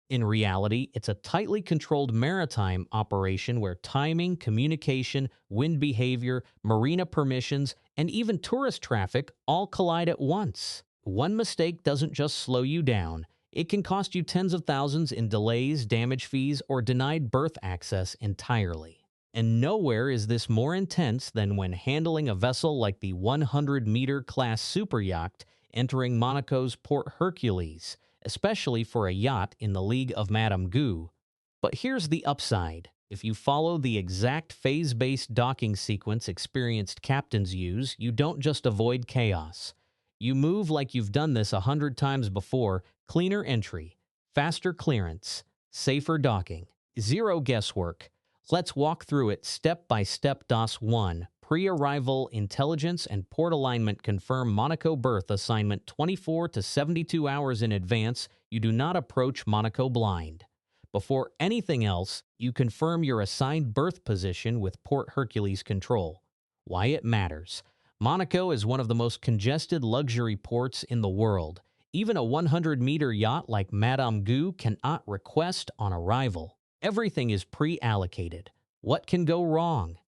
In reality, it's a tightly controlled maritime operation where timing, communication, wind behavior, marina permissions, and even tourist traffic all collide at once. One mistake doesn't just slow you down. It can cost you tens of thousands in delays, damage fees, or denied berth access entirely. And nowhere is this more intense than when handling a vessel like the 100-meter class Superyacht entering Monaco's Port Hercules, especially for a yacht in the league of Madame Goo. But here's the upside. If you follow the exact phase-based docking sequence experienced captains use, you don't just avoid chaos. You move like you've done this 100 times before: cleaner entry, faster clearance, safer docking, zero guesswork. Let's walk through it step by step. DOS 1. Pre-arrival intelligence and port alignment. Confirm Monaco berth assignment 24 to 72 hours in advance. You do not approach Monaco blind. Before anything else, you confirm your assigned berth position with Port Hercules control. Why it matters. Monaco is one of the most congested luxury ports in the world. Even a 100-meter yacht like Madame Goo cannot request on arrival. Everything is pre-allocated. What can go wrong?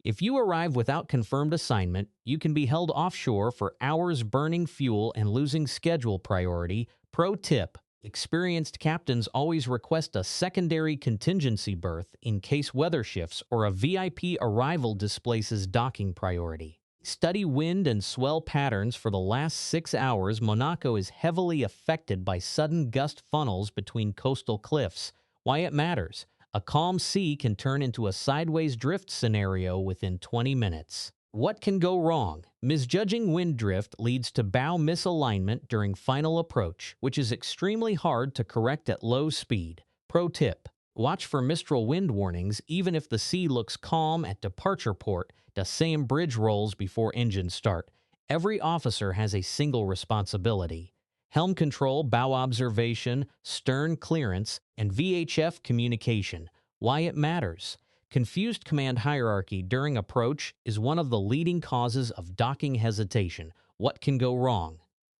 If you arrive without confirmed assignment, you can be held offshore for hours, burning fuel and losing schedule priority. Pro tip: experienced captains always request a secondary contingency berth in case weather shifts or a VIP arrival displaces docking priority. Study wind and swell patterns. For the last 6 hours, Monaco is heavily affected by sudden gust funnels between coastal cliffs. Why it matters. A calm sea can turn into a sideways drift scenario within 20 minutes. What can go wrong? Misjudging wind drift leads to bow misalignment during final approach, which is extremely hard to correct at low speed. Pro tip: watch for mistral wind warnings even if the sea looks calm at departure port. The same bridge rolls before engines start. Every officer has a single responsibility: helm control, bow observation, stern clearance, and VHF communication. Why it matters. Confused command hierarchy during approach is one of the leading causes of docking hesitation. What can go wrong?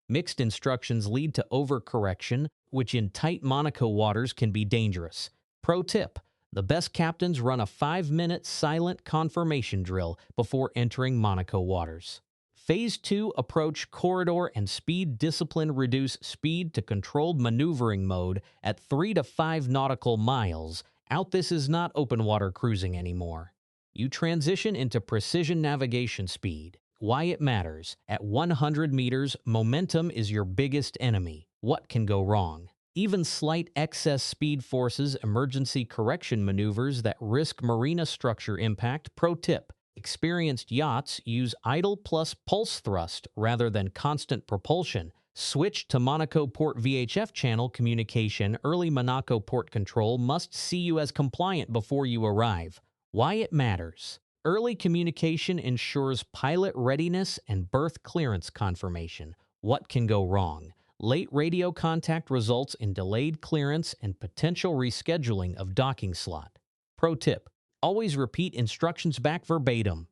Mixed instructions lead to overcorrection, which in tight Monaco waters can be dangerous. Pro tip: the best captains run a 5-minute silent confirmation drill before entering Monaco waters. Phase 2: approach corridor and speed discipline. Reduce speed to controlled maneuvering mode at 3 to 5 nautical miles. Out. This is not open water cruising anymore. You transition into precision navigation speed. Why it matters. At 100 meters, momentum is your biggest enemy. What can go wrong? Even slight excess speed forces emergency correction maneuvers that risk marina structure impact. Pro tip: experienced yachts use idle plus pulse thrust rather than constant propulsion. Switch to Monaco Port VHF channel communication. Early Monaco Port control must see you as compliant before you arrive. Why it matters. Early communication ensures pilot readiness and berth clearance confirmation. What can go wrong? Late radio contact results in delayed clearance and potential rescheduling of docking slot. Pro tip: always repeat instructions back verbatim.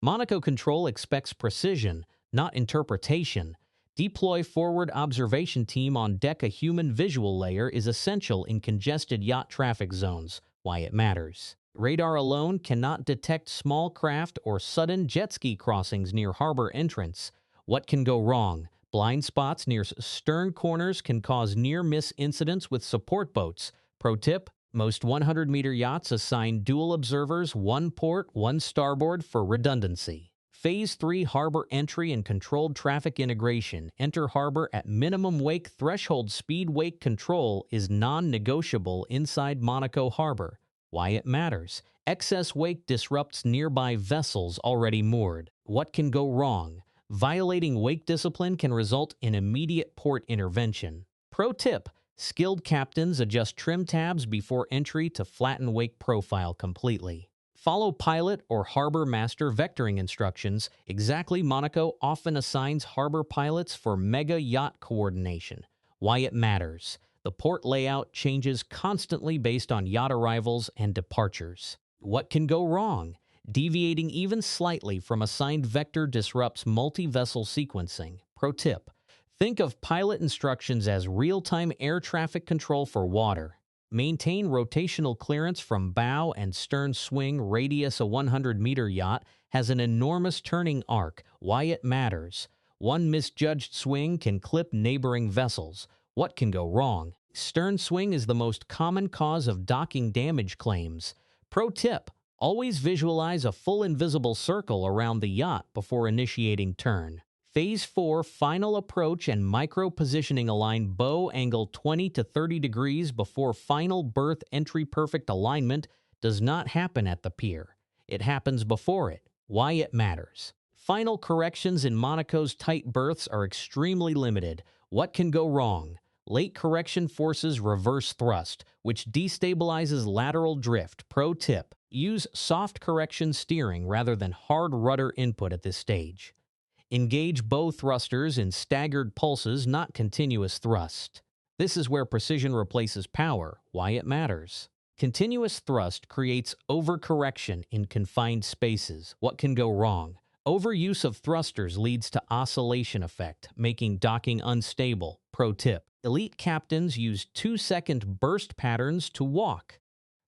Monaco Control expects precision, not interpretation. Deploy forward observation team on deck. A human visual layer is essential in congested yacht traffic zones. Why it matters. Radar alone cannot detect small craft or sudden jet ski crossings near harbor entrance. What can go wrong? Blind spots near stern corners can cause near-miss incidents with support boats. Pro tip: most 100-meter yachts assign dual observers, one port, one starboard, for redundancy. Phase 3: harbor entry and controlled traffic integration. Enter harbor at minimum wake threshold. Speed wake control is non-negotiable inside Monaco harbor. Why it matters. Excess wake disrupts nearby vessels already moored. What can go wrong? Violating wake discipline can result in immediate port intervention. Pro tip: Skilled captains adjust trim tabs before entry to flatten wake profile completely. Follow pilot or harbor master vectoring instructions. Exactly, Monaco often assigns harbor pilots for mega yacht coordination. Why it matters. The port layout changes constantly based on yacht arrivals and departures. What can go wrong? Deviating even slightly from assigned vector disrupts multi-vessel sequencing. Pro tip: think of pilot instructions as real-time air traffic control for water. Maintain rotational clearance from bow and stern swing radius. A 100-meter yacht has an enormous turning arc. Why it matters. One misjudged swing can clip neighboring vessels. What can go wrong? Stern swing is the most common cause of docking damage claims. Pro tip: always visualize a full invisible circle around the yacht before initiating turn. Phase 4 final approach and micro positioning. Align bow angle 20 to 30 degrees before final berth entry. Perfect alignment does not happen at the pier. It happens before it. Why it matters. Final corrections in Monaco's tight berths are extremely limited. What can go wrong? Late correction forces reverse thrust, which destabilizes lateral drift. Pro tip: use soft correction steering rather than hard rudder input at this stage. Engage bow thrusters in staggered pulses, not continuous thrust. This is where precision replaces power. Why it matters. Continuous thrust creates overcorrection in confined spaces. What can go wrong? Overuse of thrusters leads to oscillation effect, making docking unstable. Pro tip: elite captains use 2-second burst patterns to walk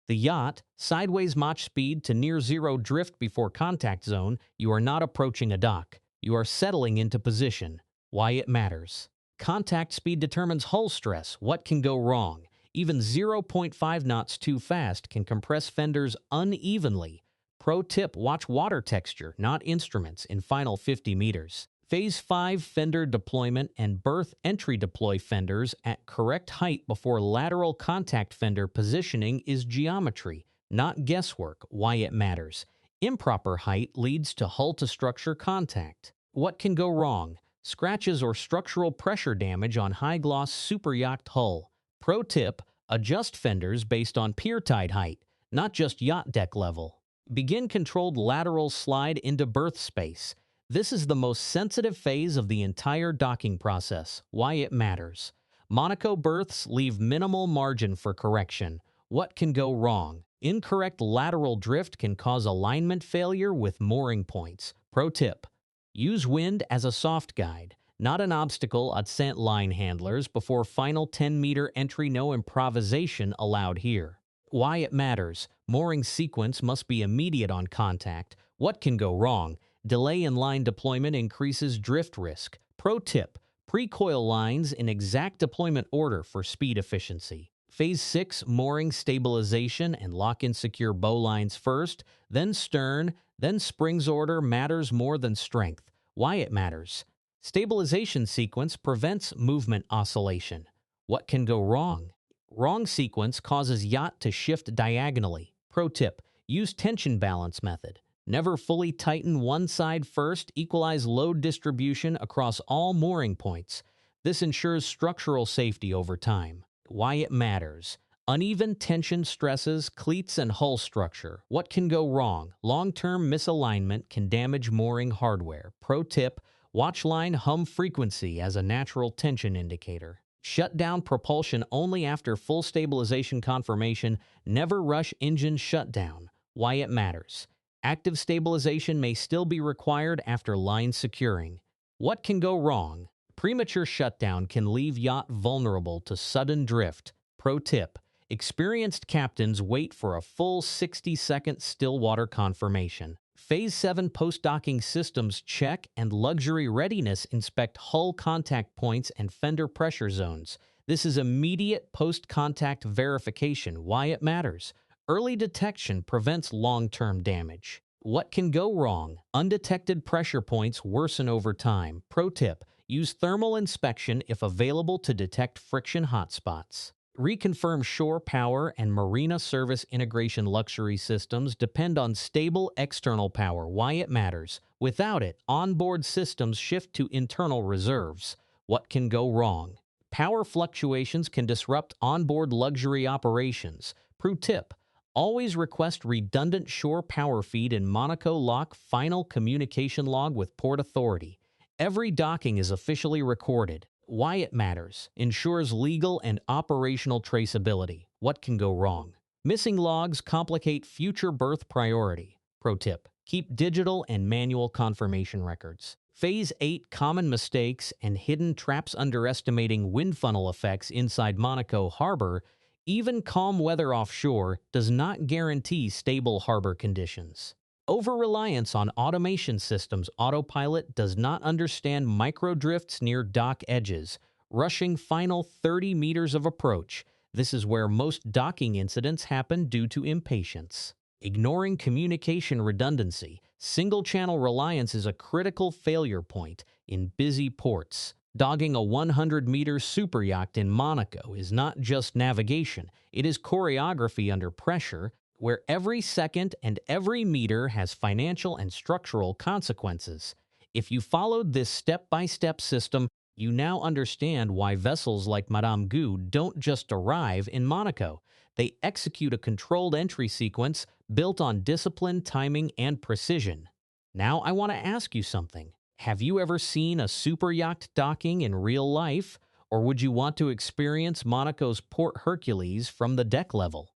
the yacht, sideways Mach speed to near zero drift before contact zone. You are not approaching a dock. You are settling into position. Why it matters. Contact speed determines hull stress. What can go wrong? Even 0.5 knots too fast can compress fenders unevenly. Pro tip: watch water texture, not instruments, in final 50 meters. Phase 5 fender deployment and berth entry. Deploy fenders at correct height before lateral contact. Fender positioning is geometry, not guesswork. Why it matters. Improper height leads to hull-to-structure contact. What can go wrong? Scratches or structural pressure damage on high-gloss Superyacht hull. Pro tip: adjust fenders based on pier tide height, not just yacht deck level. Begin controlled lateral slide into berth space. This is the most sensitive phase of the entire docking process. Why it matters. Monaco berths leave minimal margin for correction. What can go wrong? Incorrect lateral drift can cause alignment failure with mooring points. Pro tip: use wind as a soft guide, not an obstacle. Ascent line handlers before final 10-meter entry. No improvisation allowed here. Why it matters. Mooring sequence must be immediate on contact. What can go wrong? Delay in line deployment increases drift risk. Pro tip: pre-coil lines in exact deployment order for speed efficiency. Phase 6 mooring stabilization and lock-in. Secure bow lines first, then stern, then springs. Order matters more than strength. Why it matters. Stabilization sequence prevents movement oscillation. What can go wrong? Wrong sequence causes yacht to shift diagonally. Pro tip: use tension balance method. Never fully tighten one side first. Equalize load distribution across all mooring points. This ensures structural safety over time. Why it matters. Uneven tension stresses cleats and hull structure. What can go wrong? Long-term misalignment can damage mooring hardware. Pro tip: watch line hum frequency as a natural tension indicator. Shut down propulsion only after full stabilization confirmation. Never rush engine shutdown. Why it matters. Active stabilization may still be required after line securing. What can go wrong? Premature shutdown can leave yacht vulnerable to sudden drift. Pro tip: experienced captains wait for a full 60-second still water confirmation. Phase 7 post-docking systems check and luxury readiness. Inspect hull contact points and fender pressure zones. This is immediate post-contact verification. Why it matters. Early detection prevents long-term damage. What can go wrong? Undetected pressure points worsen over time. Pro tip: use thermal inspection if available to detect friction hotspots. Reconfirm shore power and marina service integration. Luxury systems depend on stable external power. Why it matters. Without it, onboard systems shift to internal reserves. What can go wrong? Power fluctuations can disrupt onboard luxury operations. Pro tip: always request redundant shore power feed in Monaco Lock final communication log with Port Authority. Every docking is officially recorded. Why it matters: ensures legal and operational traceability. What can go wrong? Missing logs complicate future berth priority. Pro tip: keep digital and manual confirmation records. Phase 8: common mistakes and hidden traps. Underestimating wind funnel effects inside Monaco Harbor. Even calm weather offshore does not guarantee stable harbor conditions. Over-reliance on automation systems. Autopilot does not understand microdrifts near dock edges. Rushing final 30 meters of approach. This is where most docking incidents happen due to impatience. Ignoring communication redundancy. Single-channel reliance is a critical failure point in busy ports. Dogging a 100-meter superyacht in Monaco is not just navigation, it is choreography under pressure, where every second and every meter has financial and structural consequences. If you followed this step-by-step system, you now understand why vessels like Madame Gou don't just arrive in Monaco. They execute a controlled entry sequence built on discipline, timing, and precision. Now I want to ask you something. Have you ever seen a super yacht docking in real life? Or would you want to experience Monaco's Port Hercules from the deck level?